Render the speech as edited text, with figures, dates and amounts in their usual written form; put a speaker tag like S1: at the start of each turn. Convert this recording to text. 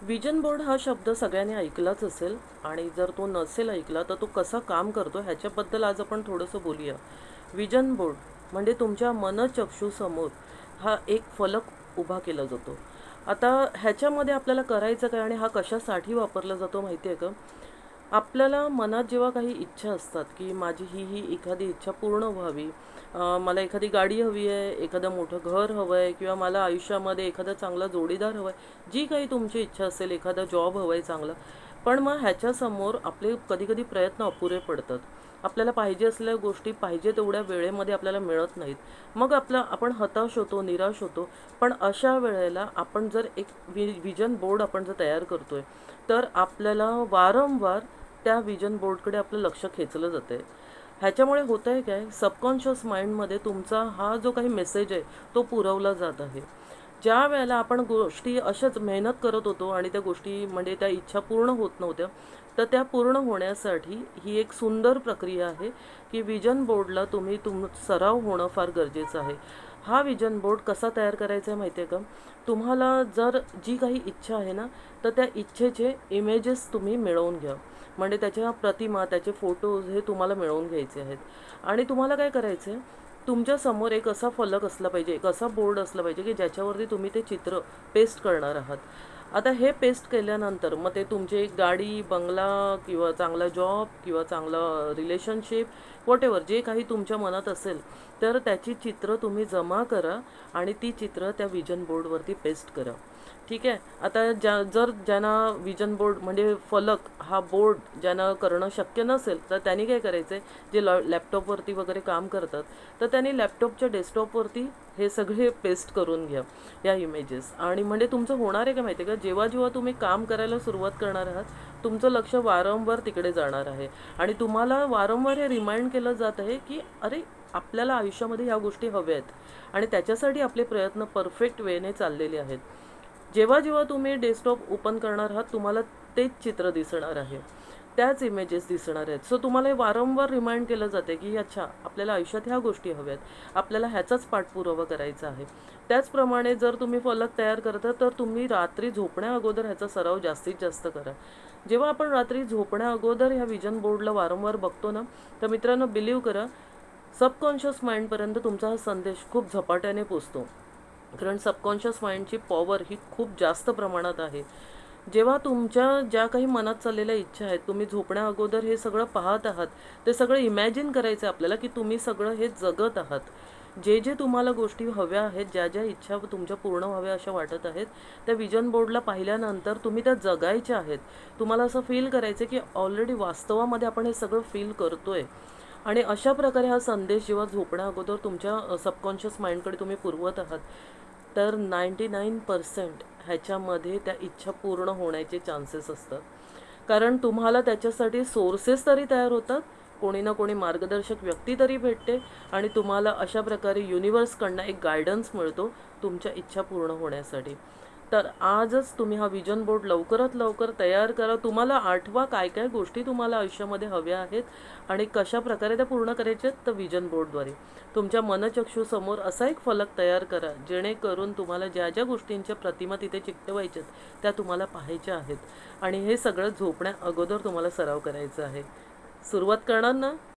S1: Vision board हा शब्द सगळ्यांनी ऐकलाच असेल आणि जर तो नसेल ऐकला तर तो कसा काम करतो ह्याच्याबद्दल आज आपण थोडंसं बोलूया. विजन बोर्ड म्हणजे तुमच्या मनचक्षूसमोर हा एक फलक उभा केला जातो. आता ह्याच्यामध्ये आपल्याला करायचं काय आणि हा कशासाठी वापरला जातो माहिती आहे का? आपल्याला मनात जेव्हा काही इच्छा असतात की माझी ही एखादी इच्छा पूर्ण व्हावी, मला एखादी गाडी हवी आहे, एखादं मोठं घर हवं आहे किंवा मला आयुष्यामध्ये एखादा चांगला जोडीदार हवा आहे, जी काही तुमची इच्छा असेल, एखादा जॉब हवा आहे चांगला. पण मग ह्याच्यासमोर आपले कधी कधी प्रयत्न अपुरे पडतात. आपल्याला पाहिजे असलेल्या गोष्टी पाहिजे तेवढ्या वेळेमध्ये आपल्याला मिळत नाहीत. मग आपण हताश होतो, निराश होतो. पण अशा वेळेला आपण जर एक विजन बोर्ड आपण जर तयार करतोय, तर आपल्याला वारंवार त्या विजन बोर्डकडे आपलं लक्ष खेचलं जातं आहे. ह्याच्यामुळे होतं आहे काय, सबकॉन्शियस माइंडमध्ये तुमचा हा जो काही मेसेज आहे तो पुरवला जात आहे. ज्या वेळेला आपण गोष्टी अशाच मेहनत करत होतो आणि त्या गोष्टी म्हणजे त्या इच्छा पूर्ण होत नव्हत्या, तर त्या पूर्ण होण्यासाठी ही एक सुंदर प्रक्रिया आहे की विजन बोर्डला सराव होणं फार गरजेचं आहे. हा विजन बोर्ड कसा तयार करायचा आहे माहिती आहे का? तुम्हाला जर जी काही इच्छा आहे ना, तर त्या इच्छेचे इमेजेस तुम्ही मिळवून घ्या. म्हणजे त्याच्या प्रतिमा, त्याचे फोटोज हे तुम्हाला मिळवून घ्यायचे आहेत. आणि तुम्हाला काय करायचं आहे, तुमच्या समोर एक असा फलक असला पाहिजे, एक असा बोर्ड असला पाहिजे की ज्याच्यावरती तुम्ही ते चित्र पेस्ट करणार आहात. आता हे पेस्ट केल्यानंतर मग ते तुमची एक गाडी, बंगला किंवा चांगला जॉब किंवा चांगलं रिलेशनशिप, व्हॉटएव्हर जे काही तुमच्या मनात असेल, तर त्याची चित्र तुम्ही जमा करा आणि ती चित्र त्या विजन बोर्डवरती पेस्ट करा. ठीक आहे. आता ज्यांना विजन बोर्ड म्हणजे फलक हा बोर्ड ज्यांना करणं शक्य नसेल, तर त्यांनी काय करायचं आहे, जे लॅपटॉपवरती वगैरे काम करतात, तर त्यांनी लॅपटॉपच्या डेस्कटॉपवरती हे सगळे पेस्ट करून घ्या या इमेजेस. आणि म्हणजे तुमचं होणार आहे का माहिती आहे का, जेव्हा जेव्हा तुम्ही काम करायला सुरुवात करणार आहात, तुमचं लक्ष वारंवार तिकडे जाणार आहे आणि तुम्हाला वारंवार हे रिमाइंड केलं जात आहे की अरे, आपल्याला आयुष्यामध्ये ह्या गोष्टी हव्या आहेत आणि त्याच्यासाठी आपले प्रयत्न परफेक्ट वेने चाललेले आहेत. जेव्हा जेव्हा तुम्ही डेस्कटॉप ओपन करणार आहात, तुम्हाला तेच चित्र दिसणार आहे, त्याच इमेजेस दिसणार आहेत. सो तुम्हाला हे वारंवार रिमाइंड केलं जाते की अच्छा, आपल्याला आयुष्यात ह्या गोष्टी हव्यात, आपल्याला ह्याचाच पाठपुरावा करायचा आहे. त्याचप्रमाणे जर तुम्ही फलक तयार करता, तर तुम्ही रात्री झोपण्या अगोदर ह्याचा सराव जास्तीत जास्त करा. जेव्हा आपण रात्री झोपण्या अगोदर ह्या विजन बोर्डला वारंवार बघतो ना, तर मित्रांनो, बिलीव्ह करा, सबकॉन्शियस माइंडपर्यंत तुमचा हा संदेश खूप झपाट्याने पोचतो. कारण सबकॉन्शियस माइंडची पॉवर ही खूप जास्त प्रमाणात आहे. जेव्हा तुमच्या ज्या काही मनात चाललेल्या इच्छा आहेत, तुम्ही झोपण्या अगोदर हे सगळं पाहत आहात, ते सगळं इमॅजिन करायचं आहे आपल्याला की तुम्ही सगळं हे जगत आहात. जे जे तुम्हाला गोष्टी हव्या आहेत, ज्या ज्या इच्छा तुमच्या पूर्ण व्हाव्या अशा वाटत आहेत, त्या विजन बोर्डला पाहिल्यानंतर तुम्ही त्या जगायच्या आहेत. तुम्हाला असं फील करायचं की ऑलरेडी वास्तवामध्ये आपण हे सगळं फील करतोय. आणि अशा प्रकारे हा संदेश जेव्हा झोपण्या अगोदर तुमच्या सबकॉन्शियस माइंडकडे तुम्ही पुरवत आहात, तर 99% ह्याच्यामध्ये त्या इच्छा पूर्ण होण्याचे चान्सेस असतात. कारण तुम्हाला त्याच्यासाठी सोर्सेस तरी तयार होतात, कोणी ना कोणी मार्गदर्शक व्यक्ती तरी भेटते आणि तुम्हाला अशा प्रकारे युनिवर्सकडनं एक गायडन्स मिळतो तुमच्या इच्छा पूर्ण होण्यासाठी. तर आजच तुम्ही हा विजन बोर्ड लवकरात लवकर तयार करा. तुम्हाला आठवा काय काय गोष्टी तुम्हाला आयुष्यामध्ये हव्या आहेत आणि कशा प्रकारे त्या पूर्ण करायच्या आहेत, तर विजन बोर्डद्वारे तुमच्या मनचक्षूसमोर असा एक फलक तयार करा, जेणेकरून तुम्हाला ज्या ज्या गोष्टींच्या प्रतिमा तिथे चिकटवायच्यात त्या तुम्हाला पाहायच्या आहेत. आणि हे सगळं झोपण्या अगोदर तुम्हाला सराव करायचा आहे. सुरुवात करणार ना?